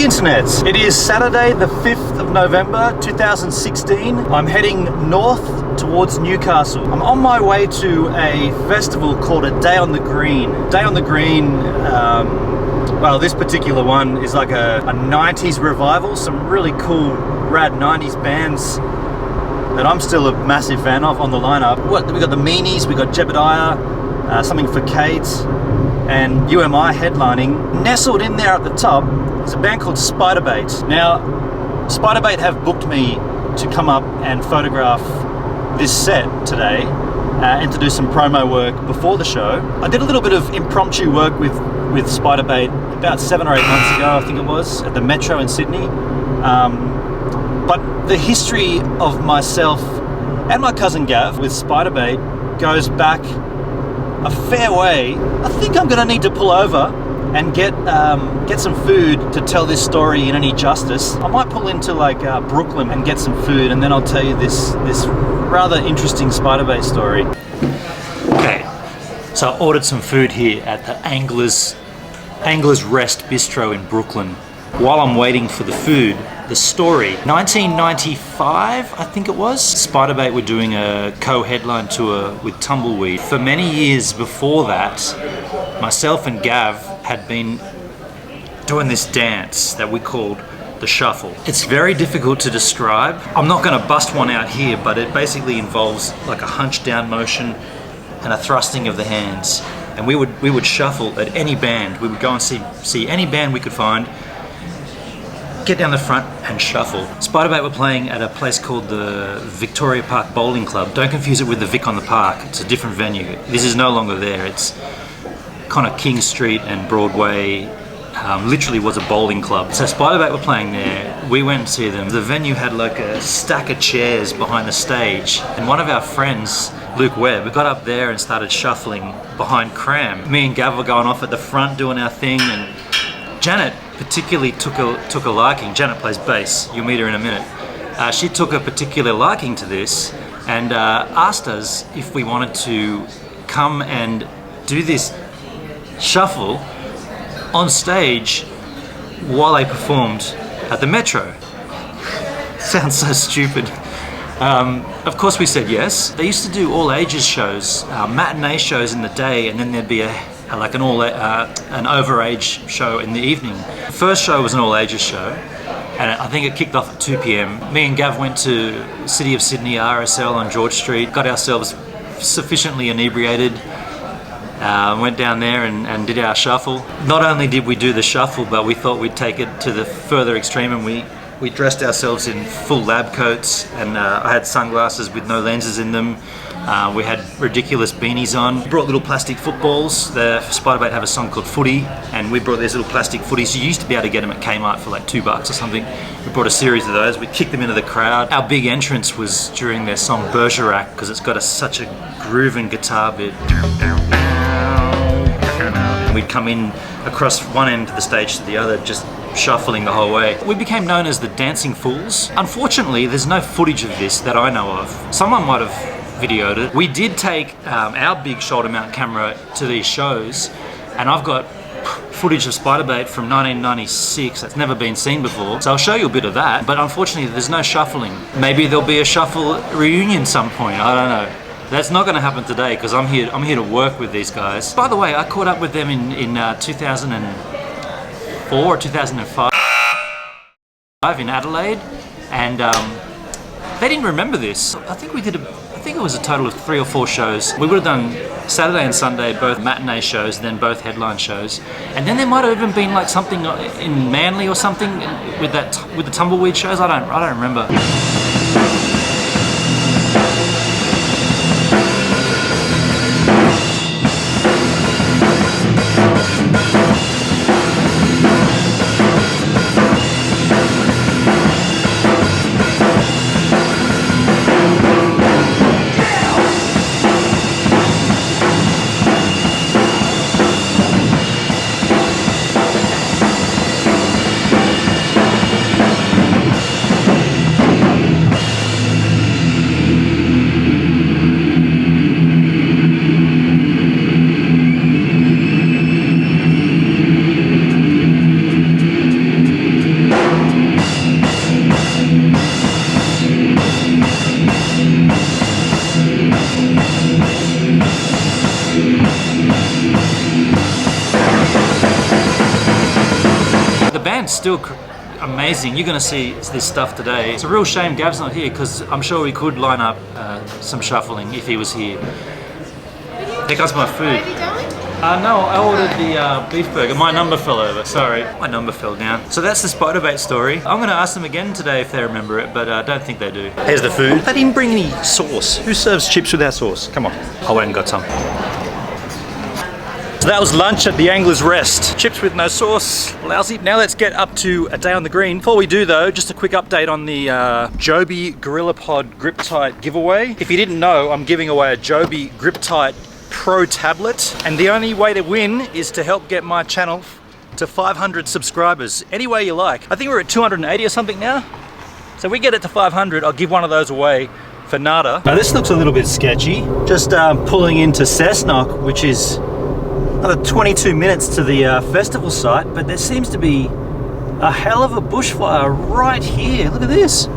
the internet. It is Saturday the 5th of November 2016. I'm heading north towards Newcastle. I'm on my way to a festival called A Day on the Green. Day on the Green, well, this particular one is like a 90s revival. Some really cool, rad 90s bands that I'm still a massive fan of on the lineup. We got the Meanies, we got Jebediah, something for Kate, and UMI headlining. Nestled in there at the top is a band called Spiderbait. Now, Spiderbait have booked me to come up and photograph this set today and to do some promo work before the show. I did a little bit of impromptu work with Spiderbait about 7 or 8 months ago, I think it was, at the Metro in Sydney. But the history of myself and my cousin Gav with Spiderbait goes back a fair way. I think I'm gonna need to pull over and get some food to tell this story in any justice. I might pull into like Brooklyn and get some food, and then I'll tell you this rather interesting Spiderbait story. Okay, so I ordered some food here at the Angler's Rest Bistro in Brooklyn. While I'm waiting for the food, the story, 1995, I think it was, Spiderbait were doing a co-headline tour with Tumbleweed. For many years before that, myself and Gav had been doing this dance that we called the shuffle. It's very difficult to describe. I'm not going to bust one out here, but it basically involves like a hunch down motion and a thrusting of the hands. And we would shuffle at any band. We would go and see any band we could find, get down the front and shuffle. Spiderbait were playing at a place called the Victoria Park Bowling Club. Don't confuse it with the Vic on the Park. It's a different venue. This is no longer there. It's kind of King Street and Broadway. Literally was a bowling club. So Spiderbait were playing there. We went and see them. The venue had like a stack of chairs behind the stage, and one of our friends, Luke Webb, got up there and started shuffling behind Cram. Me and Gav were going off at the front doing our thing, and Janet particularly took a liking. Janet plays bass. You'll meet her in a minute. She took a particular liking to this and asked us if we wanted to come and do this shuffle on stage while they performed at the Metro. Sounds so stupid. Of course we said yes. They used to do all ages shows, matinee shows in the day, and then there'd be an overage show in the evening. The first show was an all ages show, and I think it kicked off at 2 p.m. Me and Gav went to City of Sydney RSL on George Street, got ourselves sufficiently inebriated, went down there and did our shuffle. Not only did we do the shuffle, but we thought we'd take it to the further extreme, and we dressed ourselves in full lab coats, and I had sunglasses with no lenses in them. We had ridiculous beanies on. We brought little plastic footballs. The Spiderbait have a song called Footy, and we brought these little plastic footies. You used to be able to get them at Kmart for like $2 or something. We brought a series of those. We kicked them into the crowd. Our big entrance was during their song Bergerac, because it's got such a grooving guitar bit. And we'd come in across one end of the stage to the other, just shuffling the whole way. We became known as the Dancing Fools. Unfortunately, there's no footage of this that I know of. Someone might have videoed it. We did take our big shoulder mount camera to these shows, and I've got footage of Spiderbait from 1996 that's never been seen before, so I'll show you a bit of that, but unfortunately there's no shuffling. Maybe there'll be a shuffle reunion some point, I don't know. That's not going to happen today because I'm here to work with these guys. By the way, I caught up with them in 2004 or 2005 in Adelaide, and they didn't remember this. I think it was a total of 3 or 4 shows. We would have done Saturday and Sunday, both matinee shows, then both headline shows, and then there might have even been like something in Manly or something with the Tumbleweed shows. I don't remember. it's still amazing. You're going to see this stuff today. It's a real shame Gav's not here because I'm sure we could line up some shuffling if he was here. Here comes my food. No, I ordered the beef burger. My number fell over, sorry. My number fell down. So that's the Spiderbait story. I'm gonna ask them again today if they remember it, but I don't think they do. Here's the food. They didn't bring any sauce. Who serves chips without sauce? Come on. I went and got some. So that was lunch at the Angler's Rest. Chips with no sauce, lousy. Now let's get up to a day on the green. Before we do though, just a quick update on the Joby GorillaPod Grip Tight giveaway. If you didn't know, I'm giving away a Joby Grip Tight Pro tablet, and the only way to win is to help get my channel to 500 subscribers any way you like. I think we're at 280 or something now, so if we get it to 500, I'll give one of those away for nada. Now this looks a little bit sketchy. Just pulling into Cessnock, which is another 22 minutes to the festival site, but there seems to be a hell of a bushfire right here. Look at this.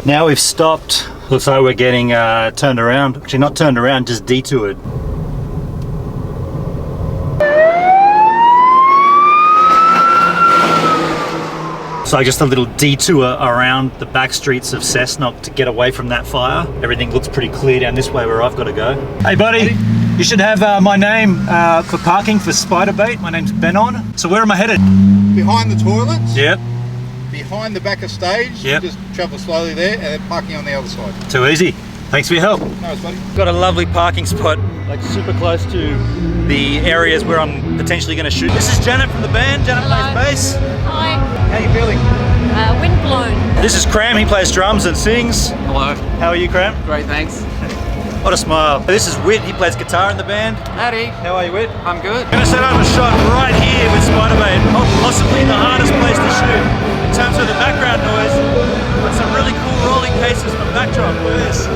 Now we've stopped. Looks like we're getting turned around. Actually, not turned around, just detoured. So just a little detour around the back streets of Cessnock to get away from that fire. Everything looks pretty clear down this way where I've got to go. Hey buddy, you should have my name for parking for Spiderbait. My name's Benon. So where am I headed? Behind the toilets. Yep. Behind the back of stage. Yep. You just travel slowly there and then parking on the other side. Too easy. Thanks for your help. No worries, buddy. Got a lovely parking spot, like super close to the areas where I'm potentially going to shoot. This is Janet from the band. Janet plays bass. Hi. How are you feeling? Windblown. This is Cram. He plays drums and sings. Hello. How are you, Cram? Great, thanks. What a smile. This is Whit. He plays guitar in the band. Howdy. How are you, Whit? I'm good. I'm going to set up a shot right here with Spiderbait. Possibly the hardest place to shoot in terms of the background noise. But some really cool rolling cases from backdrop. Look at this.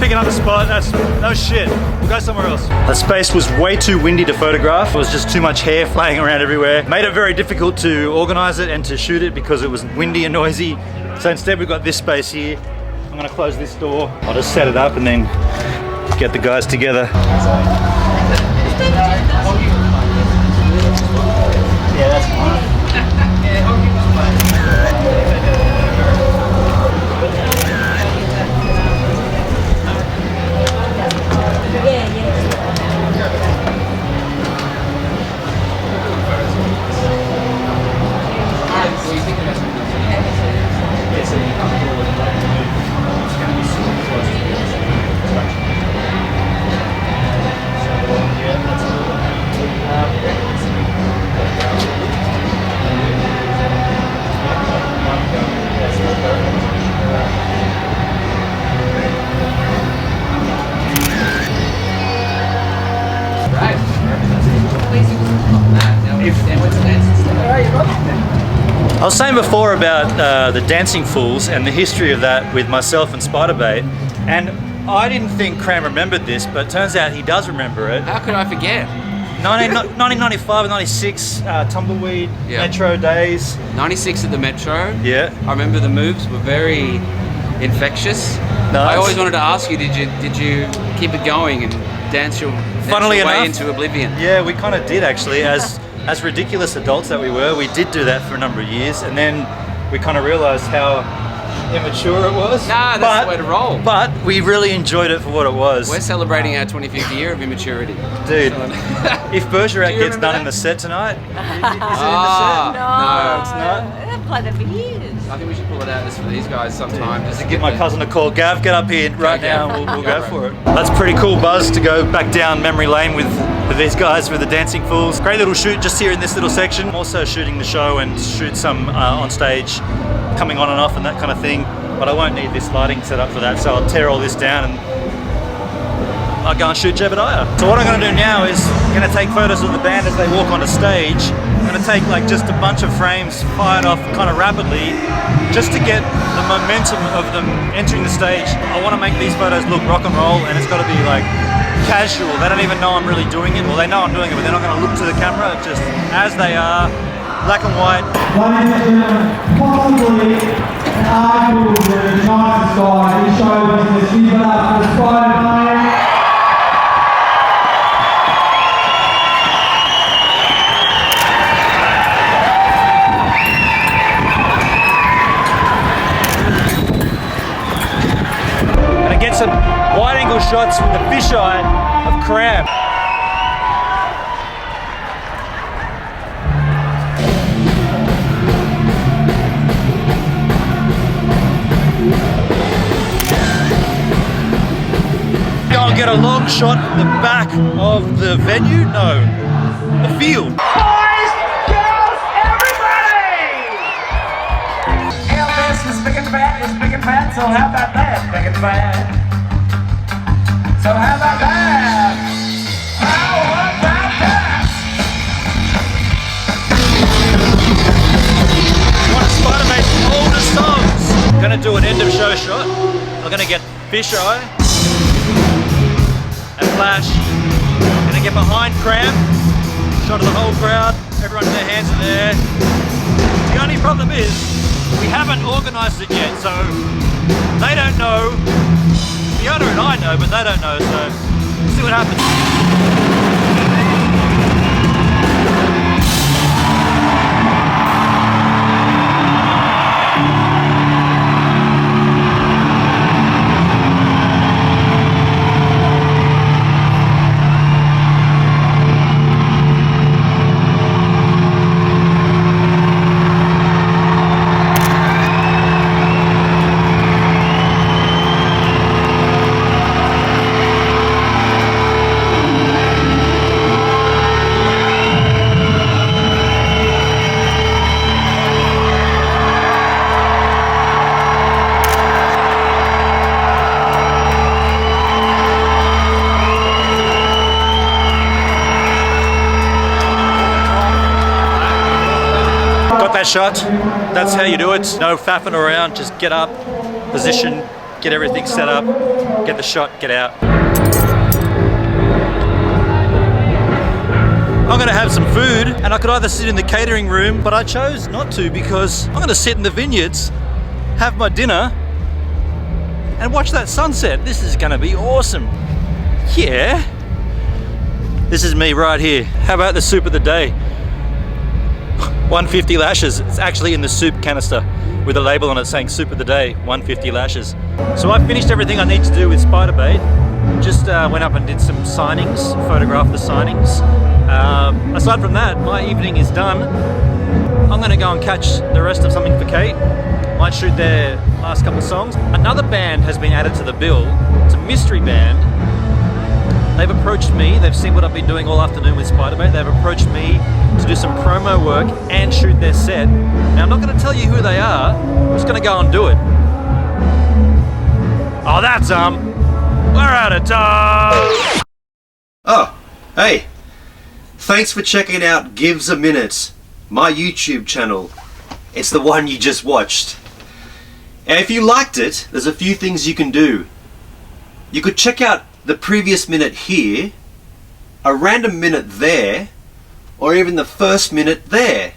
Another spot, that's no shit. We'll go somewhere else. The space was way too windy to photograph. There was just too much hair flying around everywhere. Made it very difficult to organize it and to shoot it because it was windy and noisy. So instead we've got this space here. I'm gonna close this door. I'll just set it up and then get the guys together. Yeah, that's fine. I was saying before about the Dancing Fools and the history of that with myself and Spiderbait, and I didn't think Cram remembered this, but it turns out he does remember it. How could I forget? 1995 and 96, Tumbleweed, Yeah. Metro days. 96 at the Metro. Yeah. I remember the moves were very infectious. nice. I always wanted to ask you, did you keep it going and dance your Funnily way enough, into oblivion? Yeah, we kind of did actually. As ridiculous adults that we were, we did do that for a number of years, and then we kind of realised how immature it was. Nah, that's the way to roll. But we really enjoyed it for what it was. We're celebrating our 25th year of immaturity. Dude, if Bergerac Do you gets remember done that? in the set tonight, is it in the No, it's not. I've played it for years. I think we should pull it out just for these guys sometime. Just to Give my cousin a call. Gav, get up here right Okay. now. We'll Go go for for it. That's pretty cool, Buzz, to go back down memory lane with these guys, with the Dancing Fools. Great little shoot just here in this little section. I'm also shooting the show and shoot some on stage, coming on and off and that kind of thing. But I won't need this lighting set up for that, so I'll tear all this down and I'll go and shoot Jebediah. So what I'm going to do now is I'm going to take photos of the band as they walk onto stage. I'm going to take like just a bunch of frames fired off kind of rapidly just to get the momentum of them entering the stage. I want to make these photos look rock and roll, and it's got to be like casual. They don't even know I'm really doing it. Well, they know I'm doing it, but they're not going to look to the camera, just as they are, black and white. Ladies and gentlemen, possibly and arguably the nicest guy in show business. Give it up for Spiderbait. Gonna get some wide angle shots with the fisheye of crab. Go and get a long shot from the back of the venue? No, the field. Boys, girls, everybody! Elvis is big and fat, so how about that? Big and fat. So how about that? How about that? One of Spiderbait's oldest songs. I'm gonna do an end of show shot. I'm gonna get fisheye and flash. Gonna get behind Cram. Shot of the whole crowd. Everyone with their hands in the air. The only problem is we haven't organised it yet, so they don't know. Fiona and I know, but they don't know, so we'll see what happens. That shot, that's how you do it. No faffing around, just get up, position, get everything set up, get the shot, get out. I'm gonna have some food, and I could either sit in the catering room, but I chose not to because I'm gonna sit in the vineyards, have my dinner, and watch that sunset. This is gonna be awesome. Yeah. This is me right here. How about the soup of the day? 150 lashes. It's actually in the soup canister with a label on it saying soup of the day, 150 lashes. So I finished everything I need to do with Spiderbait. Just went up and did some signings, photographed the signings. Aside from that, my evening is done. I'm gonna go and catch the rest of something for Kate. Might shoot their last couple of songs. Another band has been added to the bill. It's a mystery band. They've approached me, they've seen what I've been doing all afternoon with Spiderbait. They've approached me to do some promo work and shoot their set. Now I'm not going to tell you who they are, I'm just going to go and do it. Oh, that's we're out of time! Oh, hey, thanks for checking out Gives a Minute, my YouTube channel. It's the one you just watched. And if you liked it, there's a few things you can do. You could check out the previous minute here, a random minute there, or even the first minute there.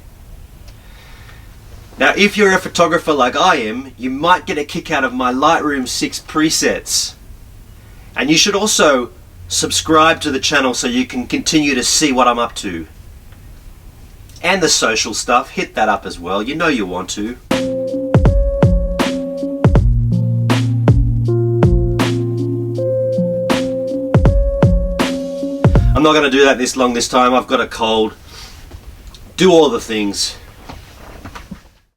Now, if you're a photographer like I am, you might get a kick out of my Lightroom 6 presets. And you should also subscribe to the channel so you can continue to see what I'm up to. And the social stuff, hit that up as well, you know you want to. I'm not going to do that this long this time, I've got a cold. Do all the things.